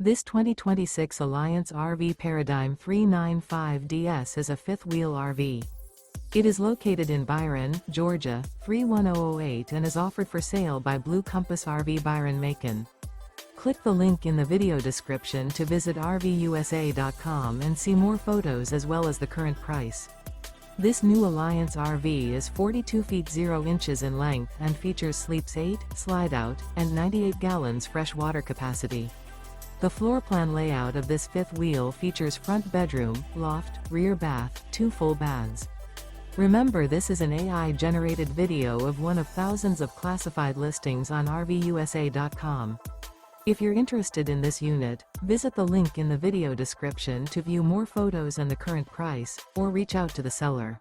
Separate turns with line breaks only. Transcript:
This 2026 Alliance RV Paradigm 395DS is a fifth-wheel RV. It is located in Byron, Georgia, 31008 and is offered for sale by Blue Compass RV Byron-Macon. Click the link in the video description to visit RVUSA.com and see more photos as well as the current price. This new Alliance RV is 42 feet 0 inches in length and features sleeps 8, slide-out, and 98 gallons fresh water capacity. The floor plan layout of this fifth wheel features front bedroom, loft, rear bath, 2 full baths. Remember, this is an AI-generated video of one of thousands of classified listings on RVUSA.com. If you're interested in this unit, visit the link in the video description to view more photos and the current price, or reach out to the seller.